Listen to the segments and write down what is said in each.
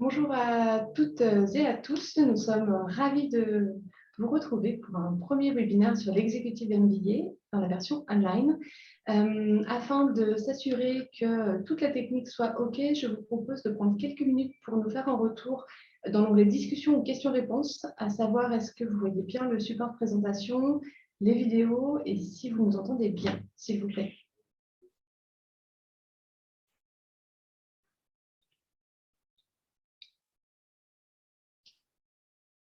Bonjour à toutes et à tous. Nous sommes ravis de vous retrouver pour un premier webinaire sur l'executive MBA dans la version online. Afin de s'assurer que toute la technique soit OK, je vous propose de prendre quelques minutes pour nous faire un retour dans l'onglet discussion ou questions-réponses, à savoir est-ce que vous voyez bien le support présentation, les vidéos et si vous nous entendez bien, s'il vous plaît.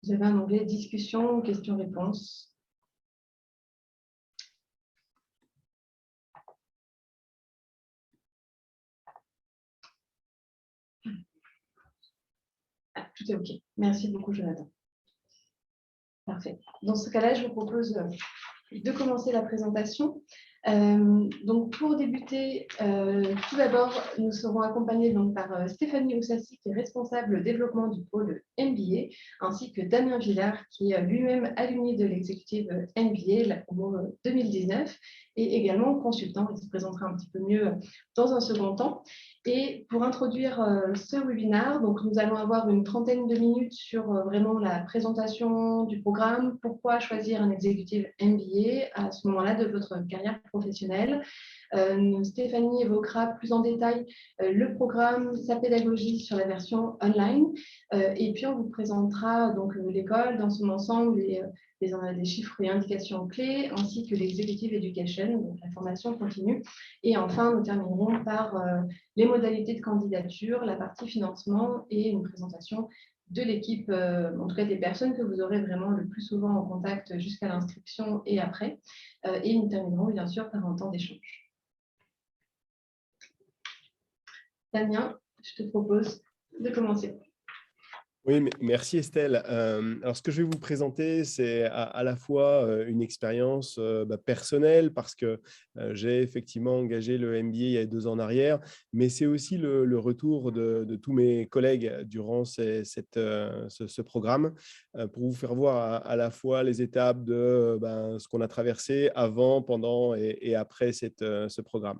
Vous avez un onglet discussion ou questions-réponses. Ah, tout est OK. Merci beaucoup, Jonathan. Parfait. Dans ce cas-là, je vous propose de commencer la présentation. Donc, pour débuter, tout d'abord, nous serons accompagnés donc, par Stéphanie Oussassi, qui est responsable développement du pôle MBA, ainsi que Damien Villard, qui est lui-même alumni de l'exécutive MBA, la promo 2019, et également consultant. Il se présentera un petit peu mieux dans un second temps. Et pour introduire ce webinaire, donc nous allons avoir une trentaine de minutes sur vraiment la présentation du programme, pourquoi choisir un exécutif MBA à ce moment-là de votre carrière professionnelle. Stéphanie évoquera plus en détail le programme, sa pédagogie sur la version online, et puis on vous présentera donc l'école dans son ensemble, les chiffres et indications clés, ainsi que l'executive education, donc la formation continue. Et enfin, nous terminerons par les modalités de candidature, la partie financement et une présentation de l'équipe, en tout cas des personnes que vous aurez vraiment le plus souvent en contact jusqu'à l'inscription et après. Et nous terminerons bien sûr par un temps d'échange. Damien, je te propose de commencer. Oui, merci Estelle. Alors, ce que je vais vous présenter, c'est à la fois une expérience personnelle, parce que j'ai effectivement engagé le MBA il y a 2 ans en arrière, mais c'est aussi le retour de tous mes collègues durant ce programme, pour vous faire voir à la fois les étapes de ce qu'on a traversé avant, pendant et après ce programme.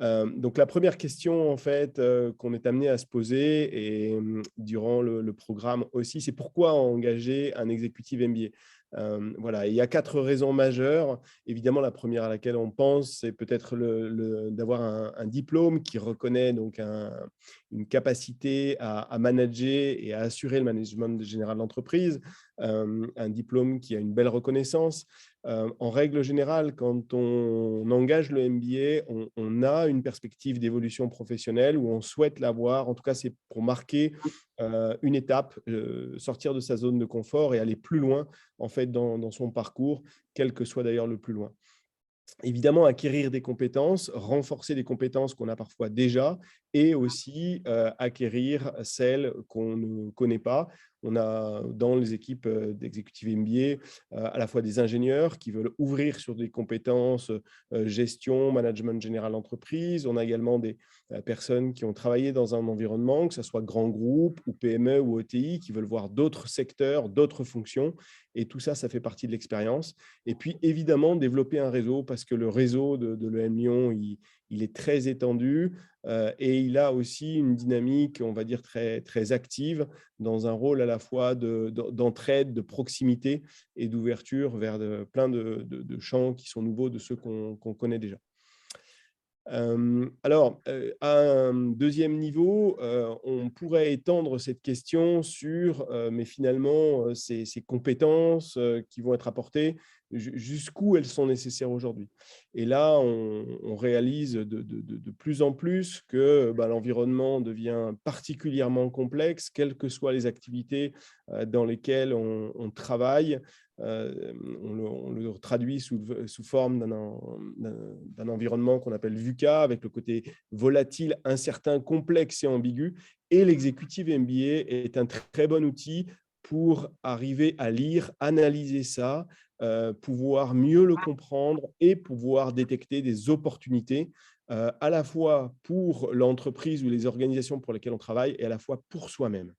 Donc, la première question en fait qu'on est amené à se poser et durant le programme aussi, c'est pourquoi engager un exécutif MBA. Voilà, il y a 4 raisons majeures. Évidemment, la première à laquelle on pense, c'est peut-être d'avoir un diplôme qui reconnaît donc une capacité à manager et à assurer le management général d'entreprise, un diplôme qui a une belle reconnaissance. En règle générale, quand on engage le MBA, on a une perspective d'évolution professionnelle où on souhaite l'avoir. En tout cas, c'est pour marquer une étape, sortir de sa zone de confort et aller plus loin en fait, dans son parcours, quel que soit d'ailleurs le plus loin. Évidemment, acquérir des compétences, renforcer des compétences qu'on a parfois déjà, et aussi acquérir celles qu'on ne connaît pas. On a dans les équipes d'exécutifs MBA à la fois des ingénieurs qui veulent ouvrir sur des compétences gestion, management général d'entreprise. On a également des personnes qui ont travaillé dans un environnement, que ce soit grand groupe ou PME ou ETI, qui veulent voir d'autres secteurs, d'autres fonctions. Et tout ça, ça fait partie de l'expérience. Et puis, évidemment, développer un réseau, parce que le réseau de l'EM Lyon, il est très étendu et il a aussi une dynamique, on va dire, très, très active dans un rôle à la fois d'entraide, de proximité et d'ouverture vers plein de champs qui sont nouveaux de ceux qu'on connaît déjà. Alors, à un deuxième niveau, on pourrait étendre cette question sur, mais finalement, ces compétences qui vont être apportées, jusqu'où elles sont nécessaires aujourd'hui. Et là, on réalise de plus en plus que l'environnement devient particulièrement complexe, quelles que soient les activités dans lesquelles on travaille. On le traduit sous forme d'un environnement qu'on appelle VUCA, avec le côté volatile, incertain, complexe et ambigu. Et l'executive MBA est un très bon outil pour arriver à lire, analyser ça, pouvoir mieux le comprendre et pouvoir détecter des opportunités à la fois pour l'entreprise ou les organisations pour lesquelles on travaille et à la fois pour soi-même.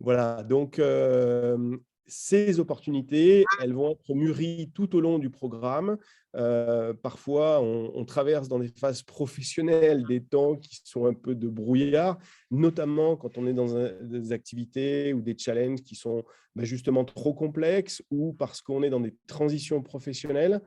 Voilà, donc ces opportunités, elles vont être mûries tout au long du programme. Parfois, on traverse dans des phases professionnelles des temps qui sont un peu de brouillard, notamment quand on est dans des activités ou des challenges qui sont justement trop complexes ou parce qu'on est dans des transitions professionnelles.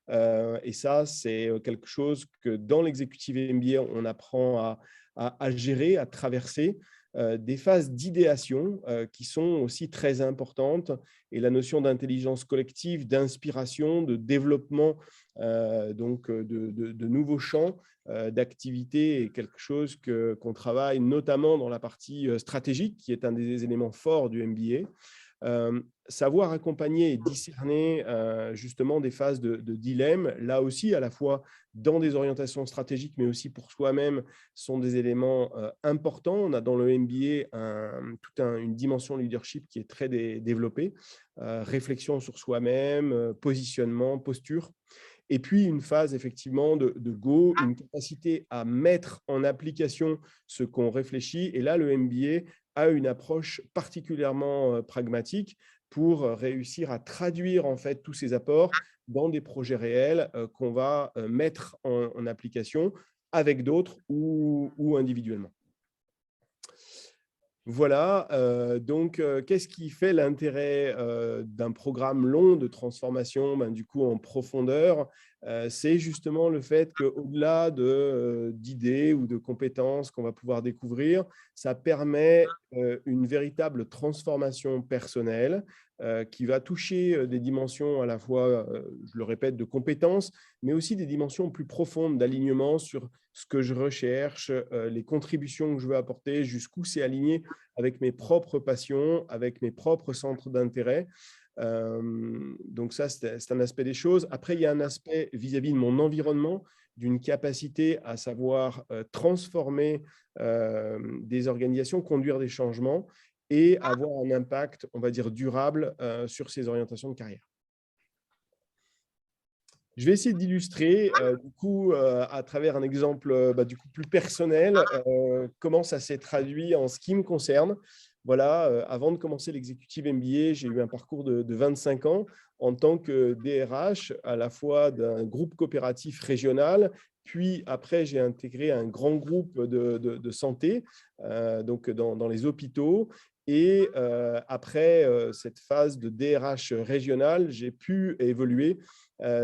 Et ça, c'est quelque chose que dans l'executive MBA, on apprend à gérer, à traverser. Des phases d'idéation qui sont aussi très importantes, et la notion d'intelligence collective, d'inspiration, de développement de nouveaux champs d'activité est quelque chose qu'on travaille notamment dans la partie stratégique, qui est un des éléments forts du MBA. Savoir accompagner et discerner justement des phases de dilemme, là aussi à la fois dans des orientations stratégiques, mais aussi pour soi-même, sont des éléments importants. On a dans le MBA toute une dimension leadership qui est très développée, réflexion sur soi-même, positionnement, posture. Et puis, une phase effectivement de go, une capacité à mettre en application ce qu'on réfléchit. Et là, le MBA a une approche particulièrement pragmatique pour réussir à traduire en fait tous ces apports dans des projets réels qu'on va mettre en application avec d'autres ou individuellement. Voilà, donc qu'est-ce qui fait l'intérêt d'un programme long de transformation du coup en profondeur? C'est justement le fait qu'au-delà d'idées ou de compétences qu'on va pouvoir découvrir, ça permet une véritable transformation personnelle qui va toucher des dimensions à la fois, je le répète, de compétences, mais aussi des dimensions plus profondes d'alignement sur ce que je recherche, les contributions que je veux apporter, jusqu'où c'est aligné avec mes propres passions, avec mes propres centres d'intérêt. Donc ça, c'est un aspect des choses. Après, il y a un aspect vis-à-vis de mon environnement, d'une capacité à savoir transformer des organisations, conduire des changements et avoir un impact, on va dire, durable sur ces orientations de carrière. Je vais essayer d'illustrer du coup à travers un exemple du coup plus personnel comment ça s'est traduit en ce qui me concerne. Voilà, avant de commencer l'executive MBA, j'ai eu un parcours de 25 ans en tant que DRH à la fois d'un groupe coopératif régional, puis après j'ai intégré un grand groupe de santé donc dans les hôpitaux. Et après cette phase de DRH régional, j'ai pu évoluer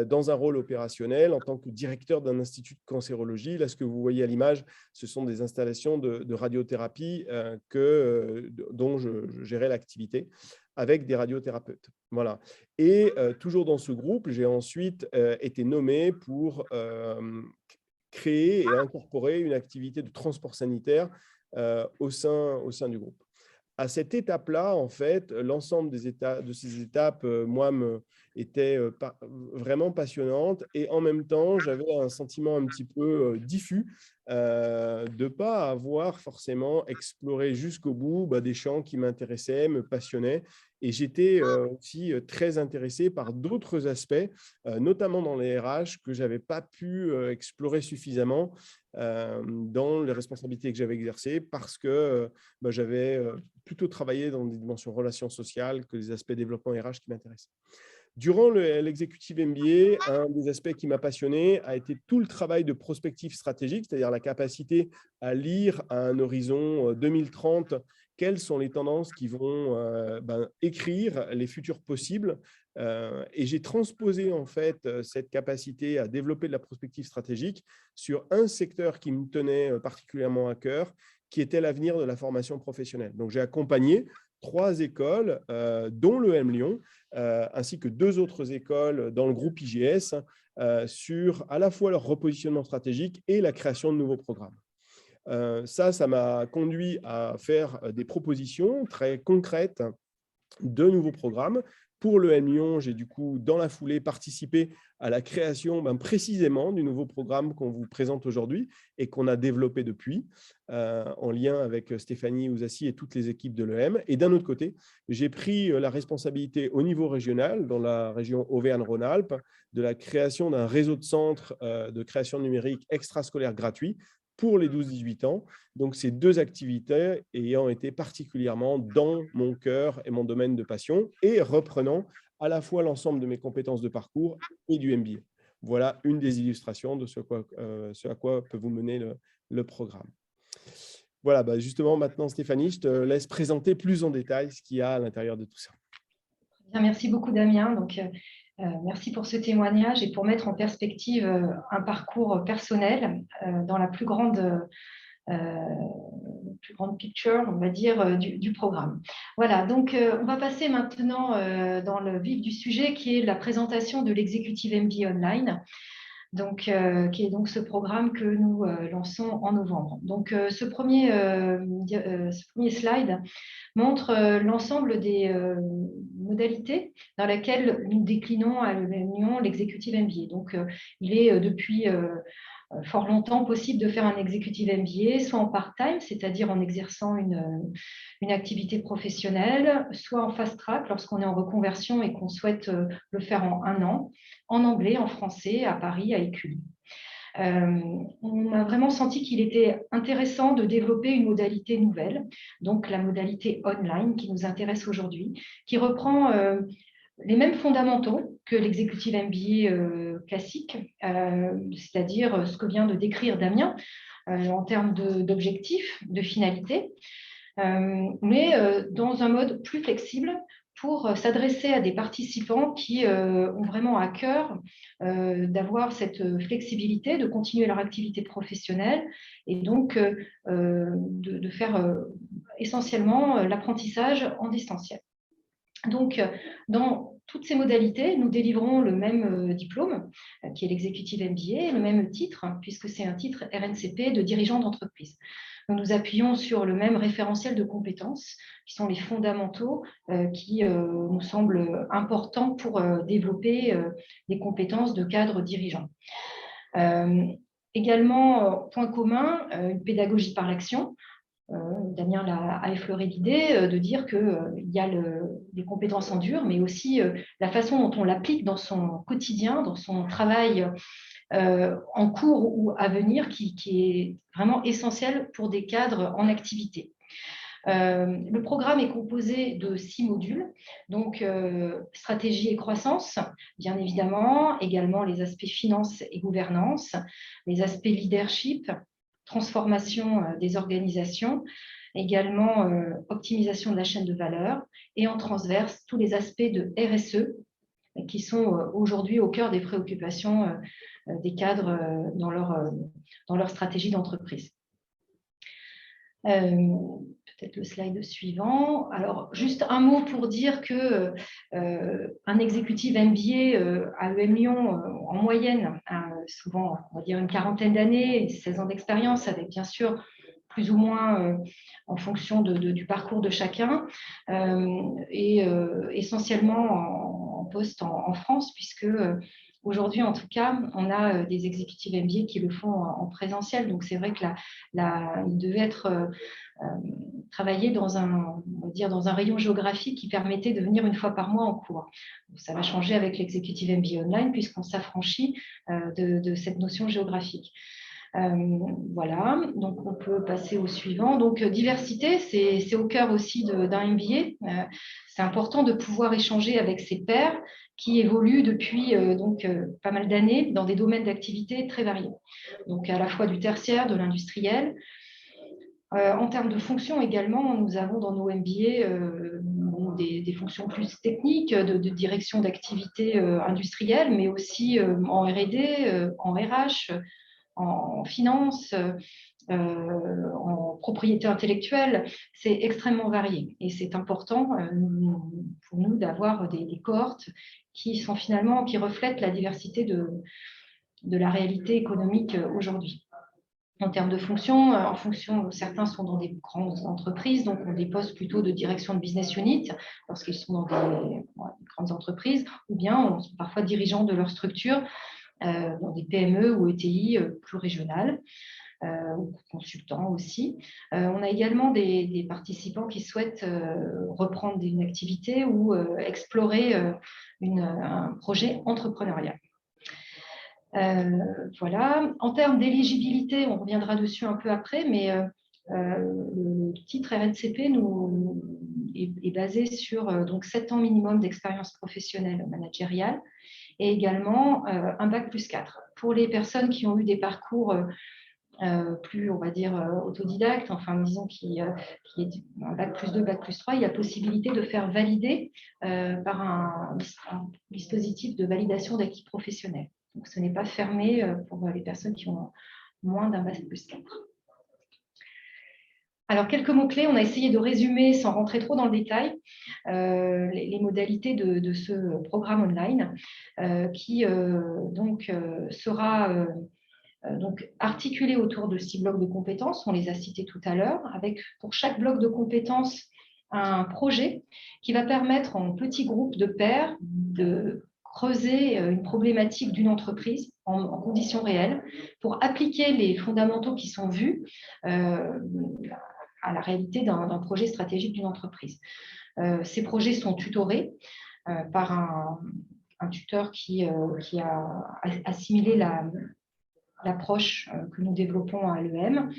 dans un rôle opérationnel en tant que directeur d'un institut de cancérologie. Là, ce que vous voyez à l'image, ce sont des installations de radiothérapie dont je gérais l'activité avec des radiothérapeutes. Voilà. Et toujours dans ce groupe, j'ai ensuite été nommé pour créer et incorporer une activité de transport sanitaire au sein du groupe. À cette étape-là, en fait, l'ensemble de ces étapes, moi, était vraiment passionnante. Et en même temps, j'avais un sentiment un petit peu diffus de ne pas avoir forcément exploré jusqu'au bout des champs qui m'intéressaient, me passionnaient. Et j'étais aussi très intéressé par d'autres aspects, notamment dans les RH, que je n'avais pas pu explorer suffisamment dans les responsabilités que j'avais exercées parce que j'avais plutôt travaillé dans des dimensions relations sociales que des aspects développement RH qui m'intéressent. Durant l'executive MBA, un des aspects qui m'a passionné a été tout le travail de prospective stratégique, c'est-à-dire la capacité à lire à un horizon 2030 quelles sont les tendances qui vont écrire les futurs possibles. Et j'ai transposé en fait cette capacité à développer de la prospective stratégique sur un secteur qui me tenait particulièrement à cœur, qui était l'avenir de la formation professionnelle. Donc, j'ai accompagné 3 écoles, dont l'EM Lyon, ainsi que 2 autres écoles dans le groupe IGS, sur à la fois leur repositionnement stratégique et la création de nouveaux programmes. Ça m'a conduit à faire des propositions très concrètes de nouveaux programmes. Pour l'EM Lyon, j'ai du coup, dans la foulée, participé à la création précisément du nouveau programme qu'on vous présente aujourd'hui et qu'on a développé depuis, en lien avec Stéphanie Ouzassi et toutes les équipes de l'EM. Et d'un autre côté, j'ai pris la responsabilité au niveau régional, dans la région Auvergne-Rhône-Alpes, de la création d'un réseau de centres de création numérique extrascolaire gratuit pour les 12-18 ans. Donc, ces deux activités ayant été particulièrement dans mon cœur et mon domaine de passion et reprenant à la fois l'ensemble de mes compétences de parcours et du MBA. Voilà une des illustrations de ce à quoi peut vous mener le programme. Voilà, justement, maintenant, Stéphanie, je te laisse présenter plus en détail ce qu'il y a à l'intérieur de tout ça. Bien, merci beaucoup, Damien. Donc, merci pour ce témoignage et pour mettre en perspective un parcours personnel dans la plus grande picture, on va dire, du programme. Voilà, donc on va passer maintenant dans le vif du sujet qui est la présentation de l'Executive MBA Online. Donc, qui est donc ce programme que nous lançons en novembre. Donc, ce premier slide montre l'ensemble des modalités dans lesquelles nous déclinons à l'Union l'Executive MBA. Donc, il est depuis fort longtemps possible de faire un Executive MBA, soit en part-time, c'est-à-dire en exerçant une activité professionnelle, soit en fast-track lorsqu'on est en reconversion et qu'on souhaite le faire en 1 an, en anglais, en français, à Paris, à Écully. On a vraiment senti qu'il était intéressant de développer une modalité nouvelle, donc la modalité online qui nous intéresse aujourd'hui, qui reprend les mêmes fondamentaux que l'executive MBA classique, c'est-à-dire ce que vient de décrire Damien en termes d'objectifs, de finalités, mais dans un mode plus flexible pour s'adresser à des participants qui ont vraiment à cœur d'avoir cette flexibilité, de continuer leur activité professionnelle et donc de faire essentiellement l'apprentissage en distanciel. Donc, dans toutes ces modalités, nous délivrons le même diplôme, qui est l'Executive MBA, le même titre, puisque c'est un titre RNCP de dirigeant d'entreprise. Nous nous appuyons sur le même référentiel de compétences, qui sont les fondamentaux qui nous semblent importants pour développer des compétences de cadre dirigeant. Également, point commun, une pédagogie par l'action. Damien a effleuré l'idée de dire qu'il y a des compétences en dur, mais aussi la façon dont on l'applique dans son quotidien, dans son travail en cours ou à venir, qui est vraiment essentiel pour des cadres en activité. Le programme est composé de 6 modules, donc stratégie et croissance, bien évidemment, également les aspects finance et gouvernance, les aspects leadership, transformation des organisations, également optimisation de la chaîne de valeur et en transverse tous les aspects de RSE qui sont aujourd'hui au cœur des préoccupations des cadres dans leur stratégie d'entreprise. Peut-être le slide suivant. Alors, juste un mot pour dire que un exécutif MBA à EM Lyon, en moyenne, a souvent, on va dire, une quarantaine d'années, 16 ans d'expérience, avec bien sûr plus ou moins en fonction du parcours de chacun, et essentiellement en poste en France, puisque aujourd'hui, en tout cas, on a des exécutifs MBA qui le font en présentiel. Donc, c'est vrai que il devait être travaillé dans un rayon géographique qui permettait de venir une fois par mois en cours. Ça va changer avec l'executive MBA online puisqu'on s'affranchit de cette notion géographique. Voilà, donc on peut passer au suivant. Donc, diversité, c'est au cœur aussi d'un MBA. C'est important de pouvoir échanger avec ses pairs qui évoluent depuis pas mal d'années dans des domaines d'activité très variés. Donc, à la fois du tertiaire, de l'industriel. En termes de fonctions également, nous avons dans nos MBA des fonctions plus techniques, de direction d'activité industrielle, mais aussi en R&D, en RH, en finance, en propriété intellectuelle. C'est extrêmement varié et c'est important pour nous d'avoir des cohortes qui reflètent la diversité de la réalité économique aujourd'hui. En termes de fonctions, en fonction, certains sont dans des grandes entreprises, donc ont des postes plutôt de direction de business unit lorsqu'ils sont dans des grandes entreprises, ou bien sont parfois dirigeants de leur structure dans des PME ou ETI plus régionales, ou consultants aussi. On a également des participants qui souhaitent reprendre une activité ou explorer un projet entrepreneurial. Voilà. En termes d'éligibilité, on reviendra dessus un peu après, mais le titre RNCP est basé sur donc 7 ans minimum d'expérience professionnelle managériale et également un bac+4. Pour les personnes qui ont eu des parcours plus, on va dire, autodidacte, enfin, disons, qui est un bac+2, bac+3, il y a possibilité de faire valider par un dispositif de validation d'acquis professionnels. Donc, ce n'est pas fermé pour les personnes qui ont moins d'un bac+4. Alors, quelques mots-clés, on a essayé de résumer, sans rentrer trop dans le détail, les modalités de ce programme online qui sera donc articulé autour de 6 blocs de compétences, on les a cités tout à l'heure, avec pour chaque bloc de compétences un projet qui va permettre en petits groupes de pairs de creuser une problématique d'une entreprise en conditions réelles pour appliquer les fondamentaux qui sont vus à la réalité d'un projet stratégique d'une entreprise. Ces projets sont tutorés par un tuteur qui a assimilé l'approche que nous développons à l'EM.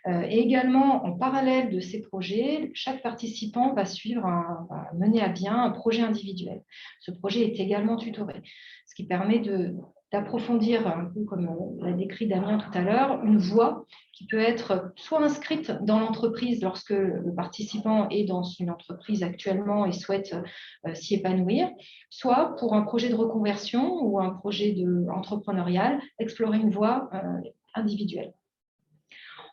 Et également, en parallèle de ces projets, chaque participant va mener à bien un projet individuel. Ce projet est également tutoré, ce qui permet d'approfondir, un peu comme l'a décrit Damien tout à l'heure, une voie qui peut être soit inscrite dans l'entreprise lorsque le participant est dans une entreprise actuellement et souhaite s'y épanouir, soit pour un projet de reconversion ou un projet entrepreneurial, explorer une voie individuelle.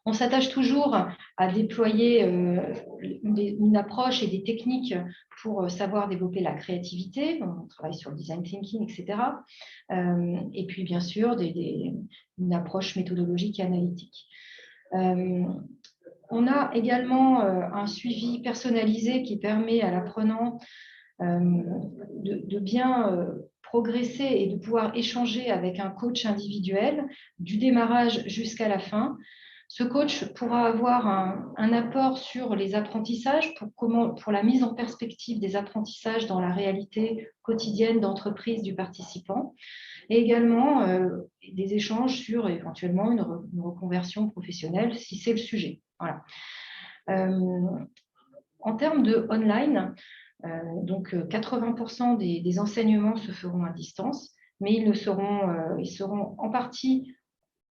On s'attache toujours à déployer une approche et des techniques pour savoir développer la créativité. On travaille sur le design thinking, etc. Et puis, bien sûr, une approche méthodologique et analytique. On a également un suivi personnalisé qui permet à l'apprenant de bien progresser et de pouvoir échanger avec un coach individuel du démarrage jusqu'à la fin. Ce coach pourra avoir un apport sur les apprentissages, pour la mise en perspective des apprentissages dans la réalité quotidienne d'entreprise du participant, et également des échanges sur éventuellement une reconversion professionnelle si c'est le sujet. Voilà. En termes de online, donc 80% des enseignements se feront à distance, mais ils seront en partie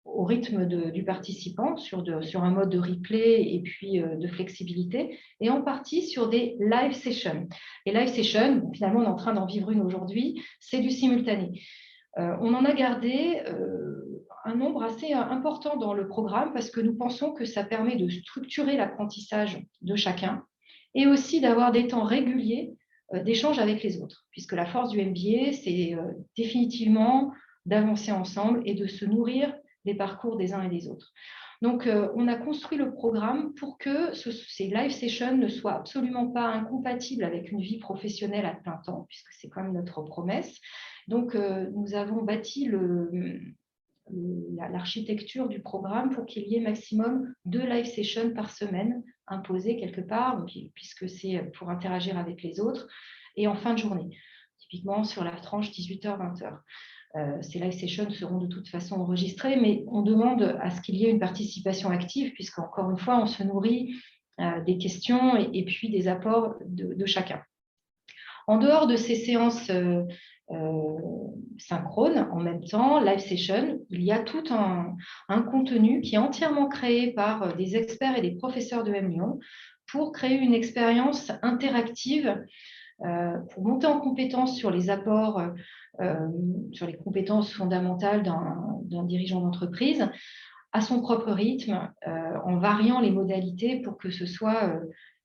au rythme du participant sur un mode de replay et puis de flexibilité, et en partie sur des live sessions. Les live sessions, finalement, on est en train d'en vivre une aujourd'hui, c'est du simultané. On en a gardé un nombre assez important dans le programme parce que nous pensons que ça permet de structurer l'apprentissage de chacun et aussi d'avoir des temps réguliers d'échange avec les autres, puisque la force du MBA, c'est définitivement d'avancer ensemble et de se nourrir des parcours des uns et des autres. Donc, on a construit le programme pour que ces live sessions ne soient absolument pas incompatibles avec une vie professionnelle à plein temps, puisque c'est quand même notre promesse. Donc, nous avons bâti l'architecture du programme pour qu'il y ait maximum 2 live sessions par semaine imposées quelque part, puisque c'est pour interagir avec les autres, et en fin de journée, typiquement sur la tranche 18h-20h. Ces live sessions seront de toute façon enregistrées, mais on demande à ce qu'il y ait une participation active, puisqu'encore une fois, on se nourrit des questions et puis des apports de chacun. En dehors de ces séances synchrones, en même temps, live session, il y a tout un contenu qui est entièrement créé par des experts et des professeurs de M Lyon pour créer une expérience interactive pour monter en compétence sur les apports, sur les compétences fondamentales d'un dirigeant d'entreprise à son propre rythme, en variant les modalités pour que ce soit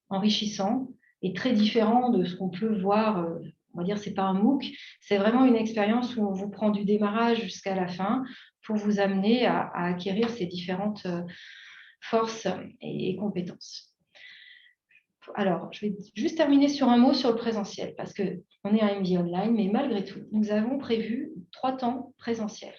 enrichissant et très différent de ce qu'on peut voir. On va dire, ce n'est pas un MOOC, c'est vraiment une expérience où on vous prend du démarrage jusqu'à la fin pour vous amener à acquérir ces différentes forces et compétences. Alors, je vais juste terminer sur un mot sur le présentiel, parce qu'on est un MBA online, mais malgré tout, nous avons prévu 3 temps présentiels.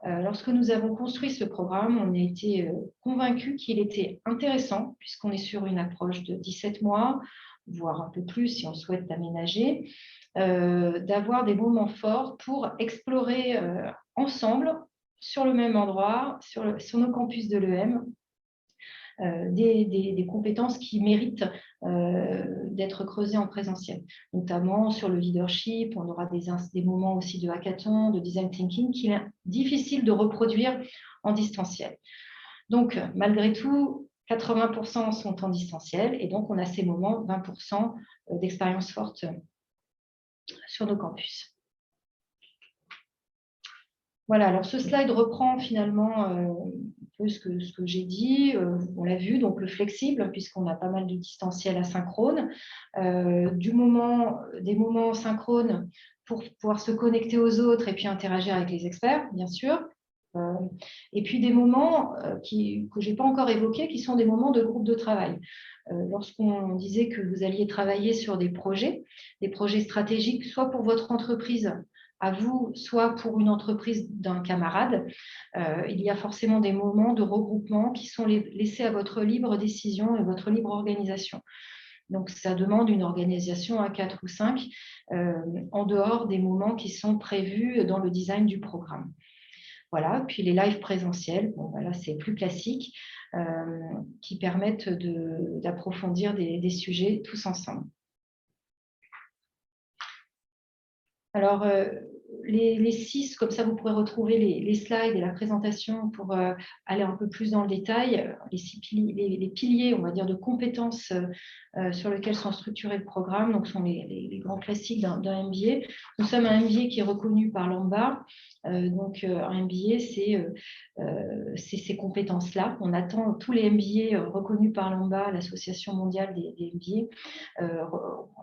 Lorsque nous avons construit ce programme, on a été convaincus qu'il était intéressant, puisqu'on est sur une approche de 17 mois, voire un peu plus si on souhaite aménager, d'avoir des moments forts pour explorer ensemble, sur le même endroit, sur nos campus de l'EM, des compétences qui méritent d'être creusées en présentiel, notamment sur le leadership. On aura des moments aussi de hackathon, de design thinking qu'il est difficile de reproduire en distanciel. Donc, malgré tout, 80% sont en distanciel et donc on a ces moments, 20% d'expériences fortes sur nos campus. Voilà, alors ce slide reprend finalement un peu ce que j'ai dit, on l'a vu, donc le flexible, puisqu'on a pas mal de distanciel asynchrone, des moments synchrones pour pouvoir se connecter aux autres et puis interagir avec les experts, bien sûr, et puis des moments que je n'ai pas encore évoqués, qui sont des moments de groupe de travail. Lorsqu'on disait que vous alliez travailler sur des projets stratégiques, soit pour votre entreprise, à vous, soit pour une entreprise d'un camarade, il y a forcément des moments de regroupement qui sont laissés à votre libre décision et votre libre organisation. Donc, ça demande une organisation à 4 ou 5 en dehors des moments qui sont prévus dans le design du programme. Voilà, puis les lives présentiels, bon, voilà, c'est plus classique, qui permettent d'approfondir des sujets tous ensemble. Alors, les 6, comme ça vous pourrez retrouver les slides et la présentation pour aller un peu plus dans le détail. Les piliers, on va dire, de compétences sur lesquels sont structurés le programme, donc sont les grands classiques d'un MBA. Nous sommes un MBA qui est reconnu par l'AMBA. Donc, un MBA, c'est ces compétences-là. On attend tous les MBA reconnus par l'AMBA, l'Association mondiale des MBA,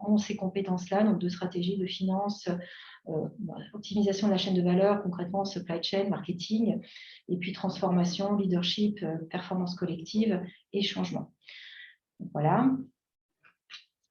ont ces compétences-là, donc de stratégie, de finance, optimisation de la chaîne de valeur, concrètement supply chain, marketing, et puis transformation, leadership, performance collective et changement. Voilà.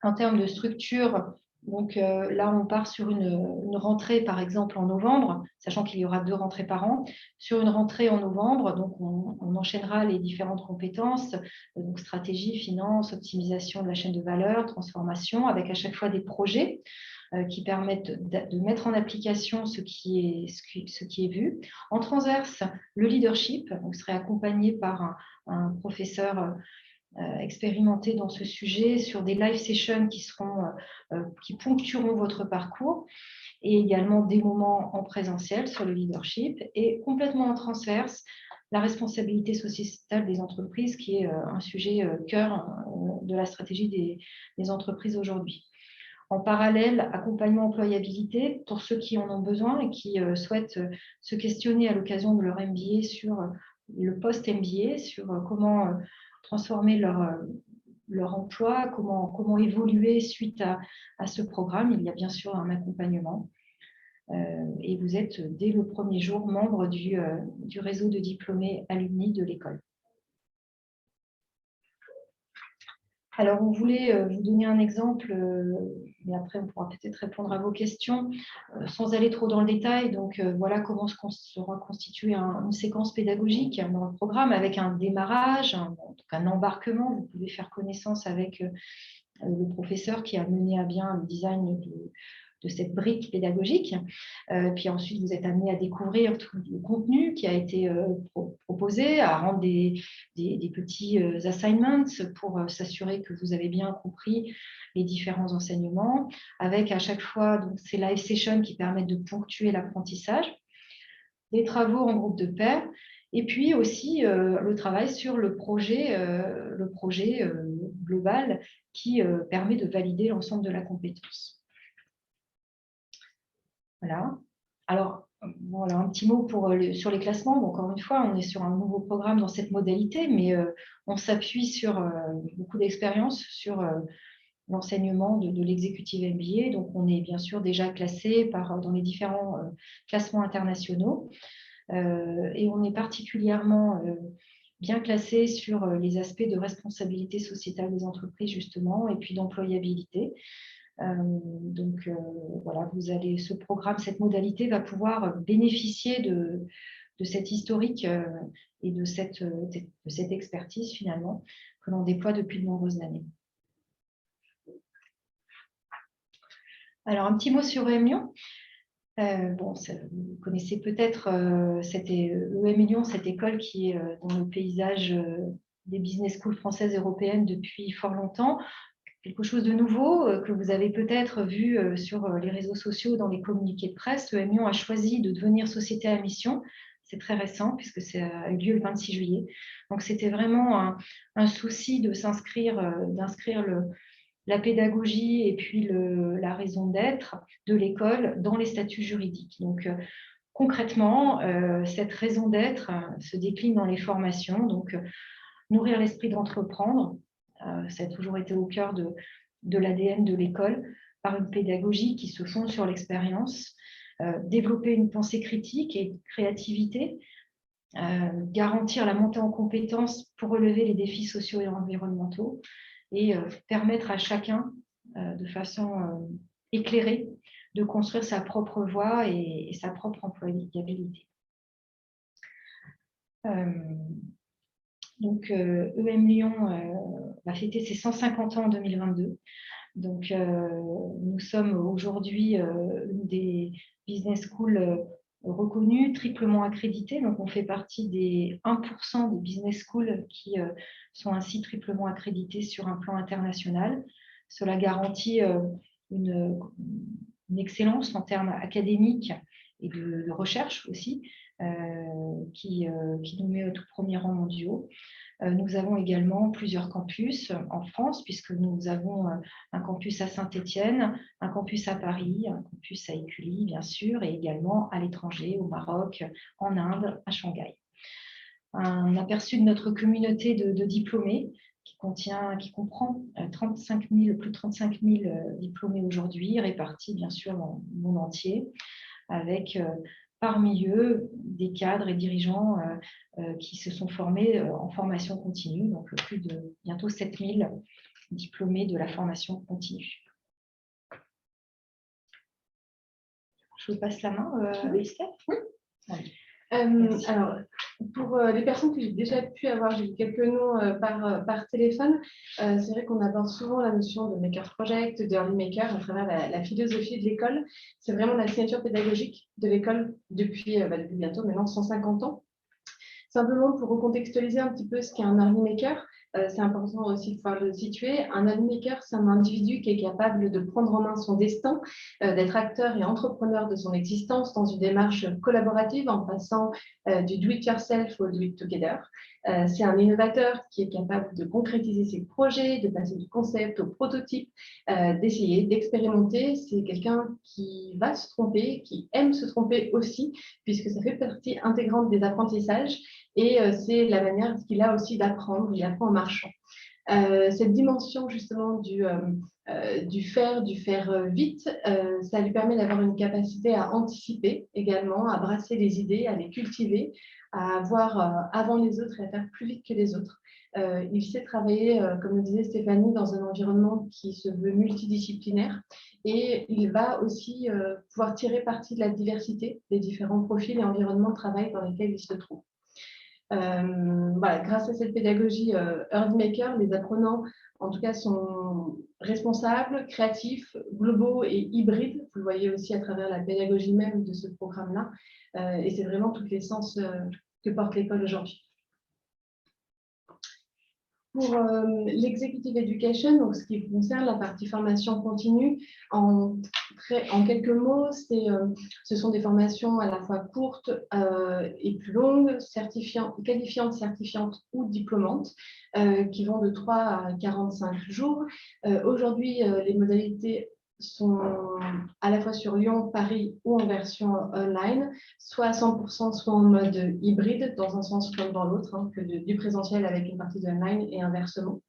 En termes de structure, donc là, on part sur une rentrée, par exemple, en novembre, sachant qu'il y aura 2 rentrées par an. Sur une rentrée en novembre, donc on enchaînera les différentes compétences, donc stratégie, finance, optimisation de la chaîne de valeur, transformation, avec à chaque fois des projets qui permettent de mettre en application ce qui est vu. En transverse, le leadership, vous serez accompagné par un professeur expérimenté dans ce sujet sur des live sessions qui ponctueront votre parcours, et également des moments en présentiel sur le leadership, et complètement en transverse, la responsabilité sociétale des entreprises, qui est un sujet cœur de la stratégie des entreprises aujourd'hui. En parallèle, accompagnement employabilité pour ceux qui en ont besoin et qui souhaitent se questionner à l'occasion de leur MBA sur le post-MBA, sur comment transformer leur emploi, comment évoluer suite à ce programme. Il y a bien sûr un accompagnement. Et vous êtes dès le premier jour membre du réseau de diplômés alumni de l'école. Alors, on voulait vous donner un exemple, mais après, on pourra peut-être répondre à vos questions sans aller trop dans le détail. Donc, voilà comment sera constituée une séquence pédagogique dans le programme, avec un démarrage, un embarquement. Vous pouvez faire connaissance avec le professeur qui a mené à bien le design de cette brique pédagogique. Puis ensuite, vous êtes amené à découvrir tout le contenu qui a été proposé, à rendre des petits assignments pour s'assurer que vous avez bien compris les différents enseignements, avec à chaque fois donc, ces live sessions qui permettent de ponctuer l'apprentissage, des travaux en groupe de pairs, et puis aussi le travail sur le projet global qui permet de valider l'ensemble de la compétence. Voilà. Alors, voilà, un petit mot sur les classements. Donc, encore une fois, on est sur un nouveau programme dans cette modalité, mais on s'appuie sur beaucoup d'expérience sur l'enseignement de l'executive MBA. Donc, on est bien sûr déjà classé dans les différents classements internationaux. Et on est particulièrement bien classé sur les aspects de responsabilité sociétale des entreprises, justement, et puis d'employabilité. Donc, voilà, ce programme, cette modalité va pouvoir bénéficier de cette historique et de cette expertise, finalement, que l'on déploie depuis de nombreuses années. Alors, un petit mot sur EM Lyon. Bon, vous connaissez peut-être EM Lyon, cette école qui est dans le paysage des business schools françaises et européennes depuis fort longtemps. Quelque chose de nouveau que vous avez peut-être vu sur les réseaux sociaux, dans les communiqués de presse. EM Lyon a choisi de devenir société à mission. C'est très récent puisque ça a eu lieu le 26 juillet. Donc, c'était vraiment un souci de d'inscrire la pédagogie et puis la raison d'être de l'école dans les statuts juridiques. Donc, concrètement, cette raison d'être se décline dans les formations. Donc, nourrir l'esprit d'entreprendre, ça a toujours été au cœur de l'ADN de l'école, par une pédagogie qui se fonde sur l'expérience, développer une pensée critique et une créativité, garantir la montée en compétences pour relever les défis sociaux et environnementaux, et permettre à chacun, de façon éclairée, de construire sa propre voie et sa propre employabilité. Donc, EM Lyon va fêter ses 150 ans en 2022. Donc, nous sommes aujourd'hui une des business schools reconnues, triplement accréditées. Donc, on fait partie des 1% des business schools qui sont ainsi triplement accréditées sur un plan international. Cela garantit une excellence en termes académiques et de recherche aussi, qui nous met au tout premier rang mondiaux. Nous avons également plusieurs campus en France, puisque nous avons un campus à Saint-Étienne, un campus à Paris, un campus à Écully, bien sûr, et également à l'étranger, au Maroc, en Inde, à Shanghai. Un aperçu de notre communauté de diplômés qui comprend plus de 35 000 diplômés aujourd'hui, répartis bien sûr dans le monde entier, avec parmi eux des cadres et dirigeants qui se sont formés en formation continue, donc plus de bientôt 7 000 diplômés de la formation continue. Je vous passe la main, Estelle. Oui. Alors, pour les personnes que j'ai déjà pu avoir, j'ai eu quelques noms par téléphone. C'est vrai qu'on aborde souvent la notion de Maker Project, de Early Maker à travers la philosophie de l'école. C'est vraiment la signature pédagogique de l'école depuis bientôt maintenant 150 ans. Simplement pour recontextualiser un petit peu ce qu'est un Early Maker, c'est important aussi de pouvoir le situer. Un Early Maker, c'est un individu qui est capable de prendre en main son destin, d'être acteur et entrepreneur de son existence dans une démarche collaborative en passant du do-it-yourself au do-it-together. C'est un innovateur qui est capable de concrétiser ses projets, de passer du concept au prototype, d'essayer, d'expérimenter. C'est quelqu'un qui va se tromper, qui aime se tromper aussi, puisque ça fait partie intégrante des apprentissages. Et c'est la manière qu'il a aussi d'apprendre, il apprend en marchant. Cette dimension justement du faire vite, ça lui permet d'avoir une capacité à anticiper également, à brasser les idées, à les cultiver, à voir avant les autres et à faire plus vite que les autres. Il sait travailler, comme le disait Stéphanie, dans un environnement qui se veut multidisciplinaire, et il va aussi pouvoir tirer parti de la diversité des différents profils et environnements de travail dans lesquels il se trouve. Voilà, grâce à cette pédagogie Early Maker, les apprenants, en tout cas, sont responsables, créatifs, globaux et hybrides. Vous le voyez aussi à travers la pédagogie même de ce programme-là. Et c'est vraiment toute l'essence que porte l'école aujourd'hui. Pour l'executive education, donc ce qui concerne la partie formation continue, en quelques mots, ce sont des formations à la fois courtes et plus longues, qualifiantes, certifiantes ou diplômantes, qui vont de 3 à 45 jours. Aujourd'hui, les modalités sont à la fois sur Lyon, Paris ou en version online, soit à 100%, soit en mode hybride, dans un sens comme dans l'autre, hein, que du présentiel avec une partie de online et inversement.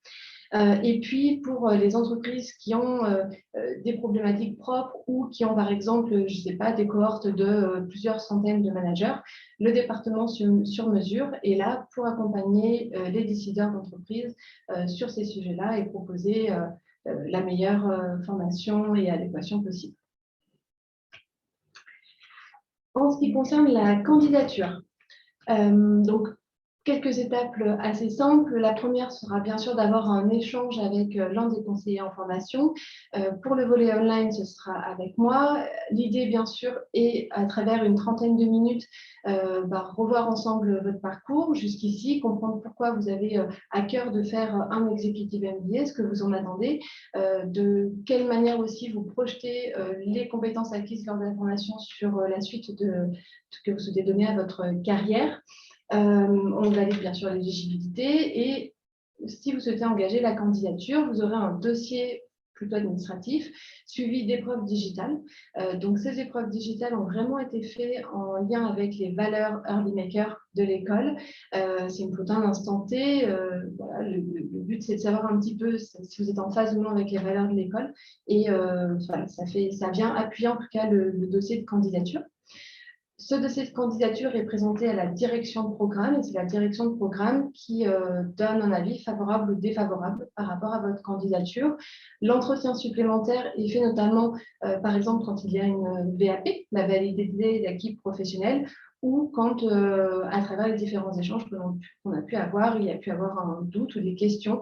Et puis, pour les entreprises qui ont des problématiques propres ou qui ont, par exemple, je ne sais pas, des cohortes de plusieurs centaines de managers, le département sur mesure est là pour accompagner les décideurs d'entreprise sur ces sujets-là et proposer la meilleure formation et adéquation possible. En ce qui concerne la candidature, donc Quelques étapes assez simples. La première sera bien sûr d'avoir un échange avec l'un des conseillers en formation. Pour le volet online, ce sera avec moi. L'idée, bien sûr, est à travers une trentaine de minutes, revoir ensemble votre parcours jusqu'ici, comprendre pourquoi vous avez à cœur de faire un executive MBA, ce que vous en attendez, de quelle manière aussi vous projetez les compétences acquises lors de la formation sur la suite que vous souhaitez donner à votre carrière. On valide bien sûr l'éligibilité et si vous souhaitez engager la candidature, vous aurez un dossier plutôt administratif suivi d'épreuves digitales. Donc ces épreuves digitales ont vraiment été faites en lien avec les valeurs Early Maker de l'école. C'est une photo d'instant T. Voilà, le but, c'est de savoir un petit peu si vous êtes en phase ou non avec les valeurs de l'école. Et voilà, ça vient appuyer en tout cas le dossier de candidature. Ce dossier de candidature est présenté à la direction de programme et c'est la direction de programme qui donne un avis favorable ou défavorable par rapport à votre candidature. L'entretien supplémentaire est fait notamment, par exemple, quand il y a une VAP, la validité d'acquis professionnel, ou quand, à travers les différents échanges qu'on a pu avoir, il y a pu avoir un doute ou des questions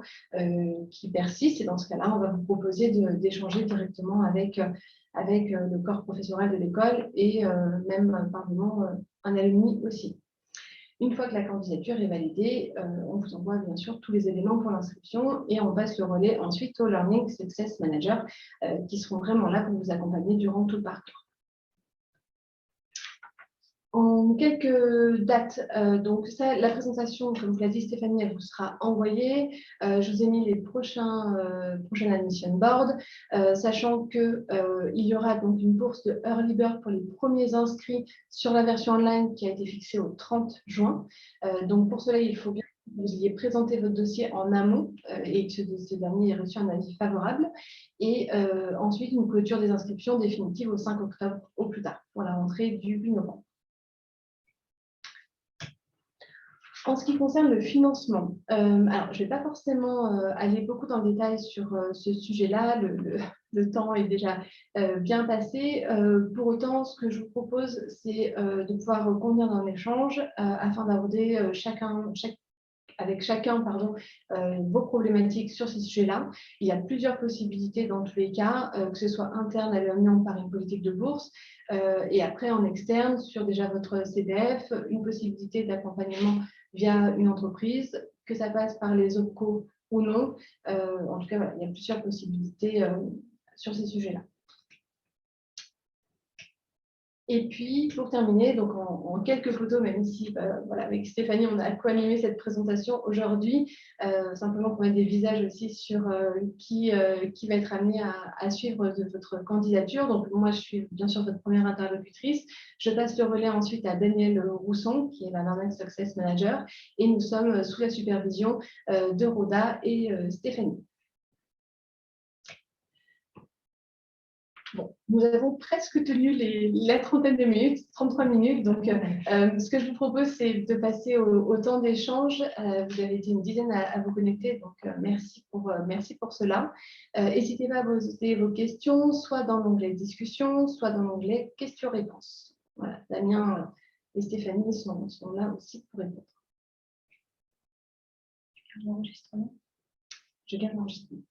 qui persistent. Et dans ce cas-là, on va vous proposer d'échanger directement avec le corps professoral de l'école et même parlement un alumni aussi. Une fois que la candidature est validée, on vous envoie bien sûr tous les éléments pour l'inscription et on passe le relais ensuite au Learning Success Manager qui seront vraiment là pour vous accompagner durant tout le parcours. En quelques dates, donc ça, la présentation, comme vous l'a dit Stéphanie, elle vous sera envoyée. Je vous ai mis les prochains admission board, sachant qu'il y aura donc une bourse de Early Bird pour les premiers inscrits sur la version online qui a été fixée au 30 juin. Donc pour cela, il faut bien que vous ayez présenté votre dossier en amont et que ce dernier ait reçu un avis favorable. Et ensuite, une clôture des inscriptions définitive au 5 octobre au plus tard, pour la rentrée du 8 novembre. En ce qui concerne le financement, alors je ne vais pas forcément aller beaucoup dans le détail sur ce sujet-là, le temps est déjà bien passé. Pour autant, ce que je vous propose, c'est de pouvoir convenir d'un échange afin d'aborder avec chacun vos problématiques sur ces sujets-là. Il y a plusieurs possibilités dans tous les cas, que ce soit interne à l'Union par une politique de bourse et après en externe sur déjà votre CDF, une possibilité d'accompagnement via une entreprise, que ça passe par les OPCO ou non. En tout cas, voilà, il y a plusieurs possibilités sur ces sujets-là. Et puis, pour terminer, donc en quelques photos, même si voilà, avec Stéphanie, on a co-animé cette présentation aujourd'hui, simplement pour mettre des visages aussi sur qui va être amené à suivre de votre candidature. Donc, moi, je suis bien sûr votre première interlocutrice. Je passe le relais ensuite à Daniel Rousson, qui est la Learning Success Manager, et nous sommes sous la supervision de Rhoda et Stéphanie. Bon, nous avons presque tenu la trentaine de minutes, 33 minutes. Donc, ce que je vous propose, c'est de passer au temps d'échange. Vous avez été une dizaine à vous connecter, donc merci pour cela. N'hésitez pas à poser vos questions, soit dans l'onglet discussion, soit dans l'onglet questions-réponses. Voilà, Damien et Stéphanie sont là aussi pour répondre. Je garde l'enregistrement. Je garde l'enregistrement.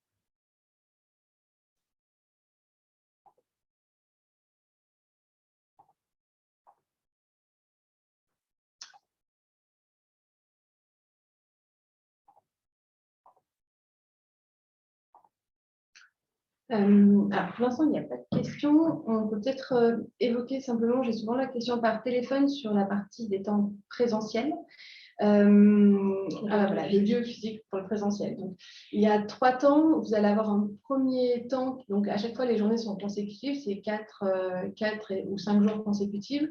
Alors, pour l'instant, il n'y a pas de questions. On peut peut-être évoquer simplement, j'ai souvent la question par téléphone sur la partie des temps présentiels. Voilà, les lieux physiques pour le présentiel. Donc, il y a 3 temps. Vous allez avoir un premier temps. Donc, à chaque fois, les journées sont consécutives. C'est 4 ou 5 jours consécutifs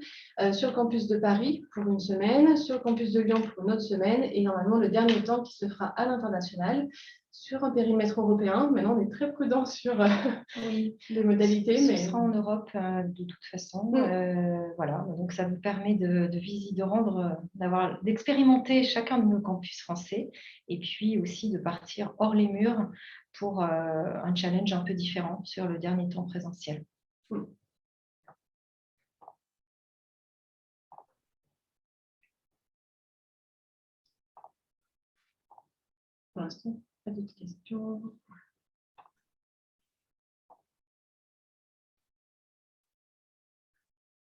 sur le campus de Paris pour une semaine, sur le campus de Lyon pour une autre semaine. Et normalement, le dernier temps qui se fera à l'international sur un périmètre européen. Maintenant, on est très prudent sur les modalités. Ce sera en Europe de toute façon. Voilà, donc ça vous permet d'expérimenter chacun de nos campus français et puis aussi de partir hors les murs pour un challenge un peu différent sur le dernier temps présentiel. Pour l'instant, pas d'autres questions.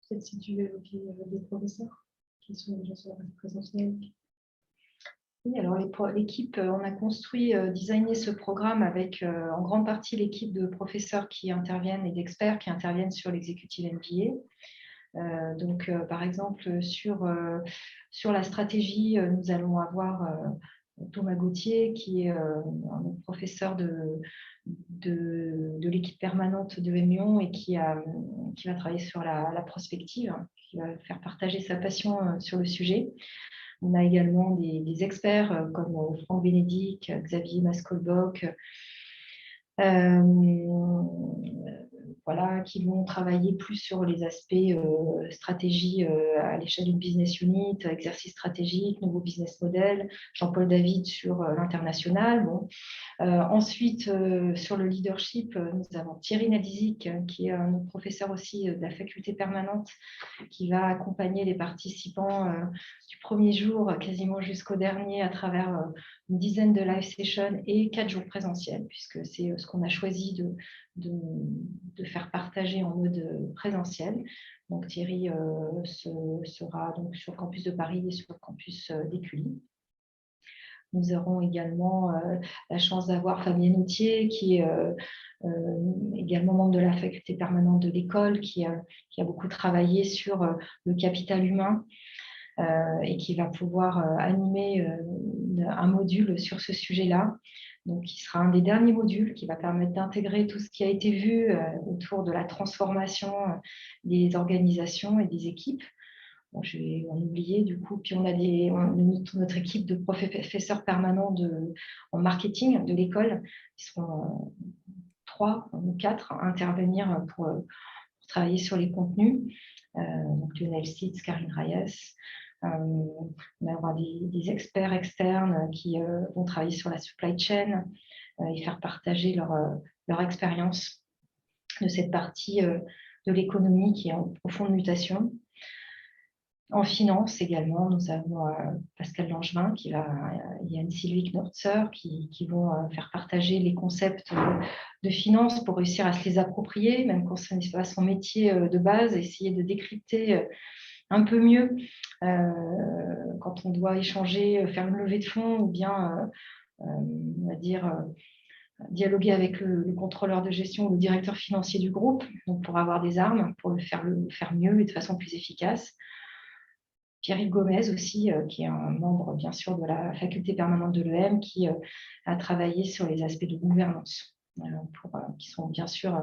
Peut-être si tu veux évoquer des professeurs qui sont déjà sur la partie présentielle. Oui, alors l'équipe, on a construit, designé ce programme avec en grande partie l'équipe de professeurs qui interviennent et d'experts qui interviennent sur l'exécutive MBA. Donc, par exemple, sur la stratégie, nous allons avoir Thomas Gauthier, qui est un professeur de l'équipe permanente de Lyon et qui va travailler sur la prospective, qui va faire partager sa passion sur le sujet. On a également des experts comme Franck Bénédicte, Xavier Mascolboc, voilà, qui vont travailler plus sur les aspects stratégie à l'échelle d'une business unit, exercice stratégique, nouveau business model. Jean-Paul David sur l'international. Bon. Ensuite, sur le leadership, nous avons Thierry Nadizic, qui est notre professeur aussi de la faculté permanente, qui va accompagner les participants du premier jour quasiment jusqu'au dernier à travers une dizaine de live sessions et 4 jours présentiels, puisque c'est ce qu'on a choisi de faire partager en mode présentiel. Donc Thierry sera donc sur le campus de Paris et sur le campus d'Écully. Nous aurons également la chance d'avoir Fabien Autier, qui est également membre de la faculté permanente de l'école, qui a beaucoup travaillé sur le capital humain et qui va pouvoir animer un module sur ce sujet-là. Donc, qui sera un des derniers modules qui va permettre d'intégrer tout ce qui a été vu autour de la transformation des organisations et des équipes. Bon, je vais en oublier du coup. Puis on a notre équipe de professeurs permanents en marketing de l'école. Ils seront 3 ou 4 à intervenir pour travailler sur les contenus. Donc Lionel Sitz, Karine Reyes. On aura des experts externes qui vont travailler sur la supply chain et faire partager leur expérience de cette partie de l'économie qui est en profonde mutation. En finance également, nous avons Pascal Langevin, et Yann Sylvie Knortzer qui vont faire partager les concepts de finance pour réussir à se les approprier, même quand ce n'est pas son métier de base, essayer de décrypter un peu mieux quand on doit échanger, faire une levée de fonds ou bien, on va dire, dialoguer avec le contrôleur de gestion ou le directeur financier du groupe, donc pour avoir des armes, pour le faire mieux et de façon plus efficace. Pierre-Yves Gomez aussi, qui est un membre bien sûr de la faculté permanente de l'EM, qui a travaillé sur les aspects de gouvernance, qui sont bien sûr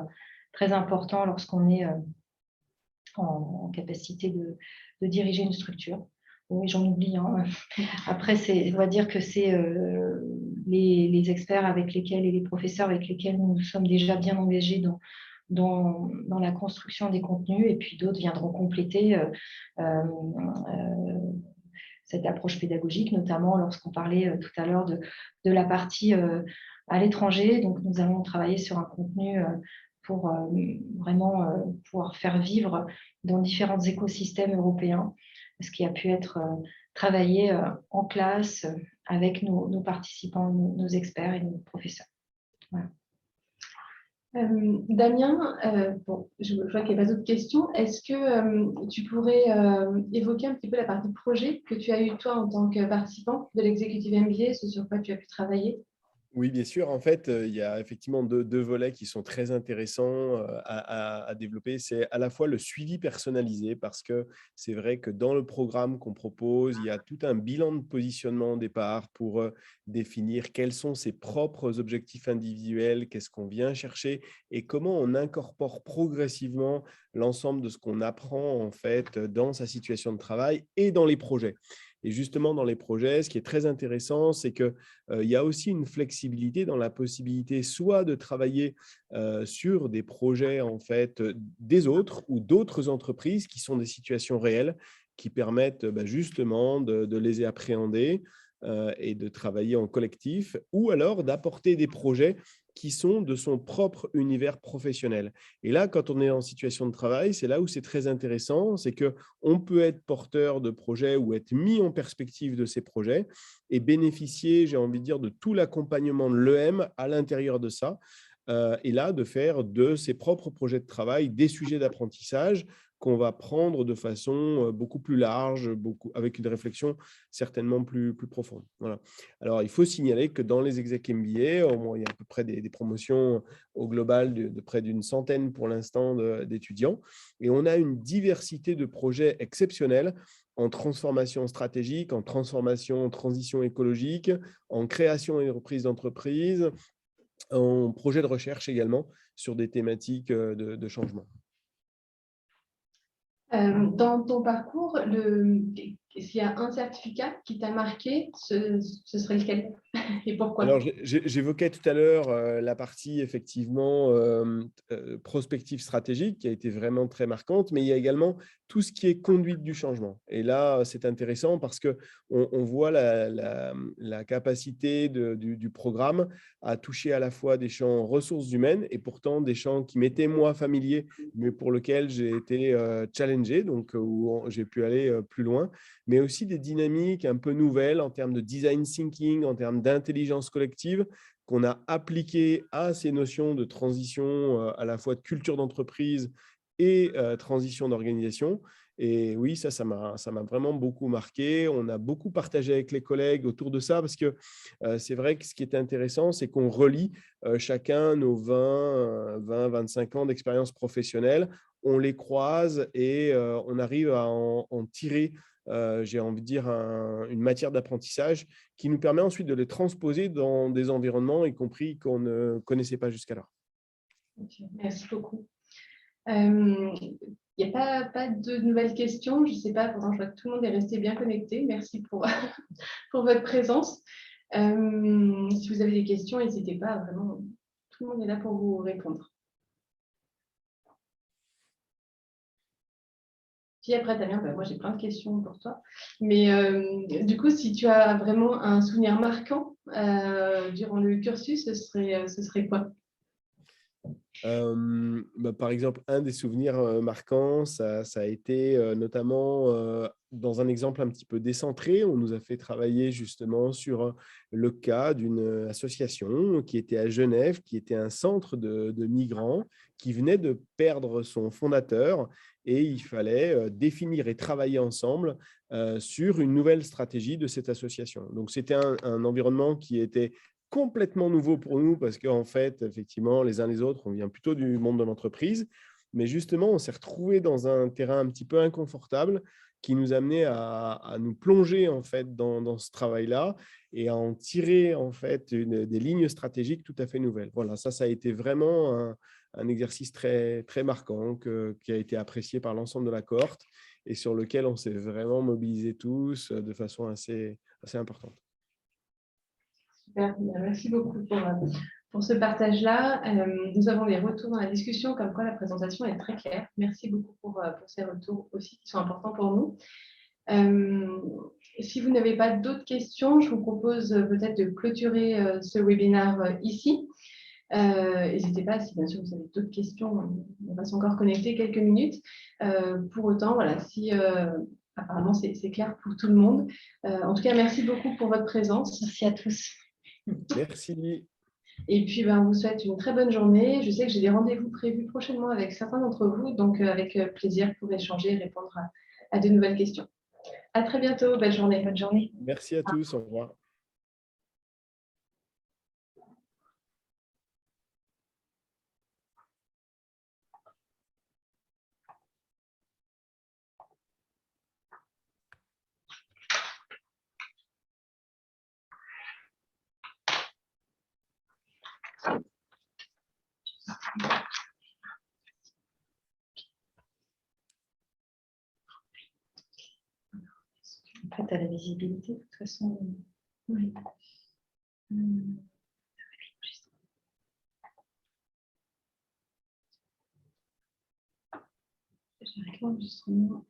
très importants lorsqu'on est en capacité de diriger une structure. Oui, j'en oublie. Hein. Après, on va dire que c'est les experts avec lesquels et les professeurs avec lesquels nous sommes déjà bien engagés dans la construction des contenus, et puis d'autres viendront compléter cette approche pédagogique, notamment lorsqu'on parlait tout à l'heure de la partie à l'étranger. Donc, nous allons travailler sur un contenu pour vraiment pouvoir faire vivre dans différents écosystèmes européens ce qui a pu être travaillé en classe avec nos participants, nos experts et nos professeurs. Voilà. Damien, bon, je vois qu'il n'y a pas d'autres questions. Est-ce que tu pourrais évoquer un petit peu la partie projet que tu as eu toi en tant que participant de l'executive MBA, ce sur quoi tu as pu travailler? Oui, bien sûr. En fait, il y a effectivement deux volets qui sont très intéressants à développer. C'est à la fois le suivi personnalisé, parce que c'est vrai que dans le programme qu'on propose, il y a tout un bilan de positionnement au départ pour définir quels sont ses propres objectifs individuels, qu'est-ce qu'on vient chercher et comment on incorpore progressivement l'ensemble de ce qu'on apprend en fait dans sa situation de travail et dans les projets. Et justement, dans les projets, ce qui est très intéressant, c'est qu'il y a aussi une flexibilité dans la possibilité soit de travailler sur des projets en fait, des autres ou d'autres entreprises qui sont des situations réelles, qui permettent justement de les appréhender, et de travailler en collectif, ou alors d'apporter des projets qui sont de son propre univers professionnel. Et là, quand on est en situation de travail, c'est là où c'est très intéressant, c'est qu'on peut être porteur de projets ou être mis en perspective de ces projets et bénéficier, j'ai envie de dire, de tout l'accompagnement de l'EM à l'intérieur de ça. Et là, de faire de ses propres projets de travail des sujets d'apprentissage qu'on va prendre de façon beaucoup plus large, avec une réflexion certainement plus profonde. Voilà. Alors, il faut signaler que dans les exec MBA, il y a à peu près des promotions au global de près d'une centaine pour l'instant d'étudiants. Et on a une diversité de projets exceptionnels en transformation stratégique, en transformation, en transition écologique, en création et reprise d'entreprise, en projet de recherche également sur des thématiques de changement. Dans ton parcours, s'il y a un certificat qui t'a marqué, ce serait lequel et pourquoi? Alors, j'évoquais tout à l'heure la partie effectivement prospective stratégique qui a été vraiment très marquante, mais il y a également tout ce qui est conduite du changement. Et là, c'est intéressant parce qu'on voit la capacité du programme à toucher à la fois des champs ressources humaines et pourtant des champs qui m'étaient moi familiers, mais pour lesquels j'ai été challengé, donc où j'ai pu aller plus loin, mais aussi des dynamiques un peu nouvelles en termes de design thinking, en termes d'intelligence collective, qu'on a appliquées à ces notions de transition, à la fois de culture d'entreprise et transition d'organisation. Et oui, ça m'a vraiment beaucoup marqué. On a beaucoup partagé avec les collègues autour de ça parce que c'est vrai que ce qui est intéressant, c'est qu'on relie chacun nos 20-25 ans d'expérience professionnelle. On les croise et on arrive à en tirer j'ai envie de dire, une matière d'apprentissage qui nous permet ensuite de les transposer dans des environnements, y compris qu'on ne connaissait pas jusqu'alors. Okay, merci beaucoup. Il n'y a pas de nouvelles questions. Je ne sais pas, pourtant je vois que tout le monde est resté bien connecté. Merci pour, pour votre présence. Si vous avez des questions, n'hésitez pas, vraiment, tout le monde est là pour vous répondre. Puis après, Damien, moi j'ai plein de questions pour toi. Mais du coup, si tu as vraiment un souvenir marquant durant le cursus, ce serait quoi? Par exemple, un des souvenirs marquants, ça a été notamment dans un exemple un petit peu décentré. On nous a fait travailler justement sur le cas d'une association qui était à Genève, qui était un centre de migrants qui venait de perdre son fondateur et il fallait définir et travailler ensemble sur une nouvelle stratégie de cette association. Donc, c'était un environnement qui était complètement nouveau pour nous parce qu'en fait, effectivement, les uns les autres, on vient plutôt du monde de l'entreprise. Mais justement, on s'est retrouvés dans un terrain un petit peu inconfortable qui nous amenait à nous plonger en fait dans ce travail-là et à en tirer en fait des lignes stratégiques tout à fait nouvelles. Voilà, ça a été vraiment un exercice très, très marquant qui a été apprécié par l'ensemble de la cohorte et sur lequel on s'est vraiment mobilisés tous de façon assez importante. Super, merci beaucoup pour ce partage-là. Nous avons des retours dans la discussion, comme quoi la présentation est très claire. Merci beaucoup pour ces retours aussi qui sont importants pour nous. Si vous n'avez pas d'autres questions, je vous propose peut-être de clôturer ce webinaire ici. N'hésitez pas, si bien sûr vous avez d'autres questions, on va encore connecter quelques minutes. Pour autant, voilà, si apparemment c'est clair pour tout le monde. En tout cas, merci beaucoup pour votre présence. Merci à tous. Merci. Et puis, on vous souhaite une très bonne journée. Je sais que j'ai des rendez-vous prévus prochainement avec certains d'entre vous, donc avec plaisir pour échanger et répondre à de nouvelles questions. À très bientôt. Belle journée. Bonne journée. Merci à tous. Au revoir. En fait, à la visibilité, de toute façon. Oui. J'arrive l'enregistrement.